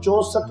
64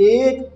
1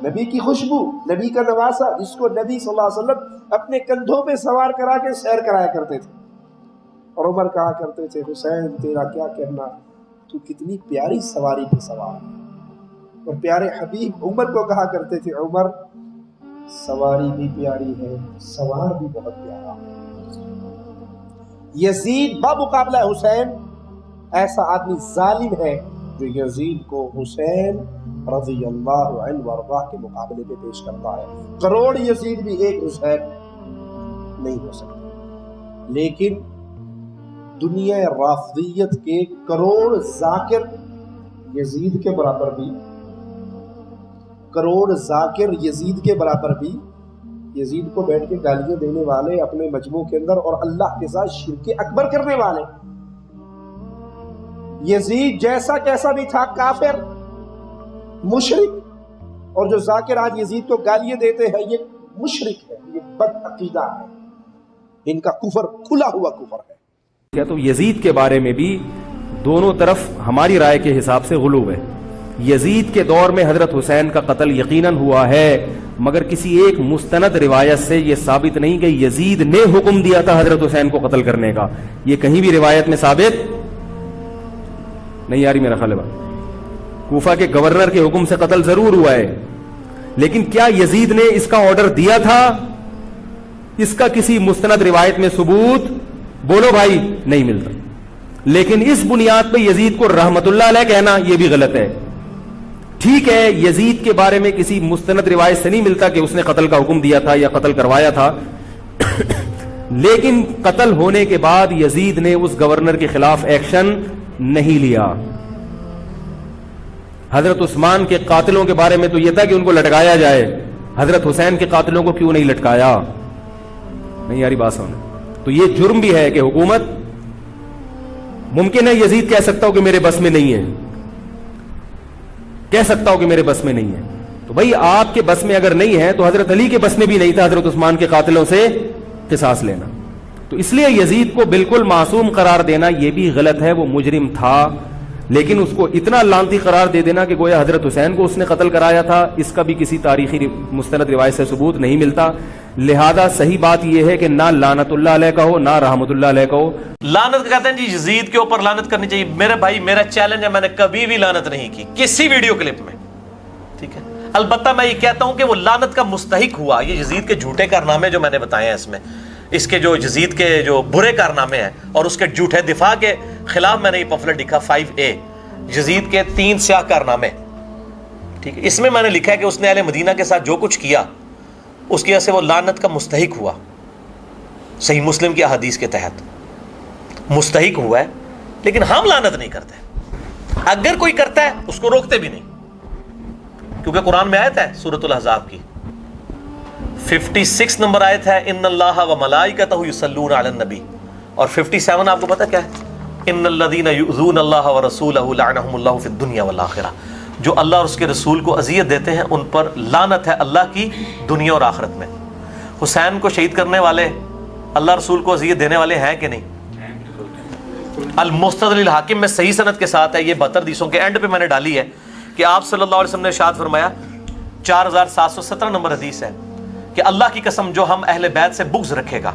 نبی کی خوشبو، نبی کا نواسا، جس کو نبی صلی اللہ علیہ وسلم اپنے کندھوں پہ سوار کرا کے سیر کرایا کرتے تھے. اور عمر کہا کرتے تھے حسین تیرا کیا کہنا، تو کتنی پیاری سواری پہ سوار ہے. اور پیارے حبیب عمر کو کہا کرتے تھے عمر سواری بھی پیاری ہے، سوار بھی بہت پیارا ہے. یزید بمقابلہ حسین ایسا آدمی ظالم ہے جو یزید کو حسین رضی اللہ عنہ وارضاہ کے مقابلے پہ پیش کرتا ہے. کروڑ یزید بھی ایک حسین نہیں ہو سکتے. لیکن دنیا رافضیت کے کروڑ ذاکر یزید کے برابر بھی، کروڑ ذاکر یزید کے برابر بھی، یزید کو بیٹھ کے گالیاں دینے والے اپنے مجموع کے اندر اور اللہ کے ساتھ شرک اکبر کرنے والے. یزید جیسا کیسا بھی تھا کافر، مشرک، اور جو ذاکر آج یزید کو گالیاں دیتے ہیں یہ مشرک ہے، یہ بد عقیدہ ہے، ان کا کفر کھلا ہوا کفر ہے. کیا تو یزید کے بارے میں بھی دونوں طرف ہماری رائے کے حساب سے غلو ہے. یزید کے دور میں حضرت حسین کا قتل یقیناً ہوا ہے، مگر کسی ایک مستند روایت سے یہ ثابت نہیں کہ یزید نے حکم دیا تھا حضرت حسین کو قتل کرنے کا. یہ کہیں بھی روایت میں ثابت نہیں آ رہی میرا خیال ہے. کوفہ کے گورنر کے حکم سے قتل ضرور ہوا ہے، لیکن کیا یزید نے اس کا آرڈر دیا تھا؟ اس کا کسی مستند روایت میں ثبوت بولو بھائی نہیں ملتا. لیکن اس بنیاد پہ یزید کو رحمت اللہ علیہ کہنا یہ بھی غلط ہے. ٹھیک ہے یزید کے بارے میں کسی مستند روایت سے نہیں ملتا کہ اس نے قتل کا حکم دیا تھا یا قتل کروایا تھا، لیکن قتل ہونے کے بعد یزید نے اس گورنر کے خلاف ایکشن نہیں لیا. حضرت عثمان کے قاتلوں کے بارے میں تو یہ تھا کہ ان کو لٹکایا جائے، حضرت حسین کے قاتلوں کو کیوں نہیں لٹکایا؟ نہیں یاری بات سمجھ. تو یہ جرم بھی ہے کہ حکومت، ممکن ہے یزید کہہ سکتا ہو کہ میرے بس میں نہیں ہے، کہہ سکتا ہو کہ میرے بس میں نہیں ہے. تو بھائی آپ کے بس میں اگر نہیں ہے تو حضرت علی کے بس میں بھی نہیں تھا حضرت عثمان کے قاتلوں سے قصاص لینا. تو اس لیے یزید کو بالکل معصوم قرار دینا یہ بھی غلط ہے. وہ مجرم تھا، لیکن اس کو اتنا لعنتی قرار دے دینا کہ گویا حضرت حسین کو اس نے قتل کرایا تھا، اس کا بھی کسی تاریخی مستند روایت سے ثبوت نہیں ملتا. لہذا صحیح بات یہ ہے کہ نہ لعنت اللہ علیہ کہو نہ رحمت اللہ علیہ کہو. لعنت کہتے ہیں جی یزید کے اوپر لعنت کرنی چاہیے. میرے بھائی میرا چیلنج ہے، میں نے کبھی بھی لعنت نہیں کی کسی ویڈیو کلپ میں، ٹھیک ہے. البتہ میں یہ کہتا ہوں کہ وہ لعنت کا مستحق ہوا. یہ یزید کے جھوٹے کارنامے جو میں نے بتائے ہیں، اس میں اس کے جو یزید کے جو برے کارنامے ہیں اور اس کے جھوٹے دفاع کے خلاف میں نے یہ پمفلٹ لکھا 5A یزید کے 3 سیاہ کارنامے، ٹھیک ہے. اس میں نے لکھا ہے کہ اس نے اہل مدینہ کے ساتھ جو کچھ کیا اس کی وجہ سے وہ لعنت کا مستحق ہوا. صحیح مسلم کی احادیث کے تحت مستحق ہوا ہے، لیکن ہم لعنت نہیں کرتے. اگر کوئی کرتا ہے اس کو روکتے بھی نہیں، کیونکہ قرآن میں آیت ہے سورۃ الاحزاب کی 56 نمبر آیت ہے ان اللہ و ملائکتہ یصلون علی النبی، اور 57 آپ کو پتہ کیا ہے؟ ان الذین یؤذون اللہ ورسولہ لعنہم اللہ فی الدنیا والآخرہ. جو اللہ اور اس کے رسول کو اذیت دیتے ہیں ان پر لعنت ہے اللہ کی دنیا اور آخرت میں. حسین کو شہید کرنے والے اللہ رسول کو اذیت دینے والے ہیں کہ نہیں؟ المستدرک الحاکم میں صحیح سند کے ساتھ ہے، یہ 72 حدیثوں کے اینڈ پہ میں نے ڈالی ہے کہ آپ صلی اللہ علیہ وسلم نے ارشاد فرمایا، 4717 نمبر حدیث ہے کہ اللہ کی قسم جو ہم اہل بیت سے بغض رکھے گا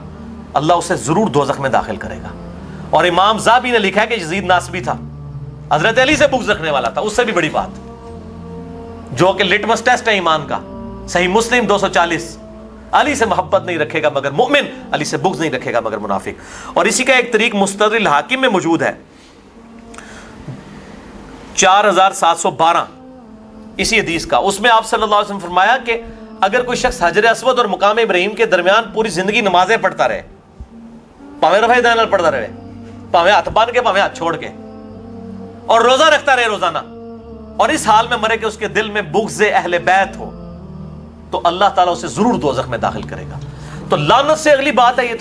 اللہ اسے ضرور دوزخ میں داخل کرے گا. اور امام ذہبی نے لکھا ہے کہ یزید ناصبی تھا، حضرت علی سے بغض رکھنے والا تھا. اس سے بھی بڑی بات جو کہ لٹمس ٹیسٹ ہے ایمان کا، صحیح مسلم 240، علی سے محبت نہیں رکھے گا مگر مومن، علی سے بغض نہیں رکھے گا مگر منافق. اور اسی کا ایک طریق مستدرک الحاکم میں موجود ہے 4712 اسی حدیث کا. اس میں آپ صلی اللہ علیہ وسلم فرمایا کہ اگر کوئی شخص حجر اسود اور مقام ابراہیم کے درمیان پوری زندگی نمازیں پڑھتا رہے، پاویں رفع دین پڑھتا رہے، پاویں ہاتھ باندھ کے پاویں ہاتھ چھوڑ کے، اور روزہ رکھتا رہے روزانہ، اور اس حال میں مرے کہ اس کے دل میں بغض اہل بیت ہو، تو اللہ تعالیٰ اسے ضرور دوزخ میں داخل کرے گا. تو لعنت سے اگلی بات ہے یہ.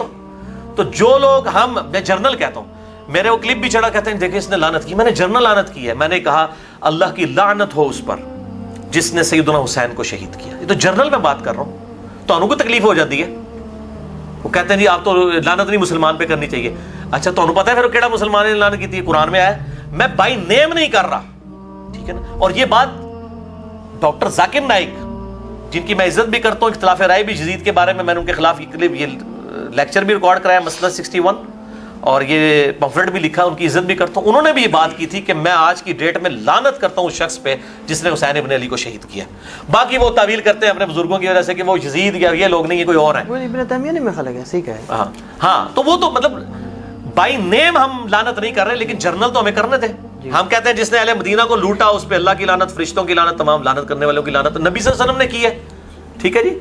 تو جو لوگ میں جرنل کہتا ہوں، میرے وہ کلپ بھی چڑھا کہتے ہیں دیکھیں اس نے لعنت کی، میں نے جرنل لعنت کی ہے. میں نے کہا اللہ کی لعنت ہو اس پر جس نے سیدنا حسین کو شہید کیا. یہ تو جرنل میں بات کر رہا ہوں، تو انہوں کو تکلیف ہو جاتی ہے. وہ کہتے ہیں جی آپ تو لعنت نہیں مسلمان پہ کرنی چاہیے. اچھا تو انہوں پتا ہے پھر کیڑا مسلمان نے لعنت کی تھی؟ قرآن میں آیا. میں بائی نیم نہیں کر رہا، ٹھیک ہے نا. اور یہ بات ڈاکٹر ذاکر نائک جن کی میں عزت بھی کرتا ہوں, اختلاف رائے بھی یزید کے بارے میں نے ان کے خلاف یہ لیکچر بھی ریکارڈ کرایا, مسئلہ 61, اور یہ پمفلٹ بھی لکھا, ان کی عزت بھی کرتا ہوں. انہوں نے بھی یہ بات کی تھی کہ میں آج کی ڈیٹ میں لعنت کرتا ہوں اس شخص پہ جس نے حسین ابن علی کو شہید کیا. باقی وہ تعویل کرتے ہیں اپنے بزرگوں کی وجہ سے کہ وہ یزید یا یہ لوگ نہیں, یہ کوئی اور ہیں. وہ ابن تیمیہ نے میں خیال ہے صحیح کہا ہے. ہاں تو وہ تو مطلب بائی نیم ہم لعنت نہیں کر رہے, لیکن جرنل تو ہمیں کرنے تھے. ہم کہتے ہیں جس نے اہل مدینہ کو لوٹا اس پہ اللہ کی لعنت, فرشتوں کی لعنت, تمام لعنت کرنے والوں کی لعنت نبی صلی اللہ علیہ وسلم نے کی ہے. ٹھیک ہے جی.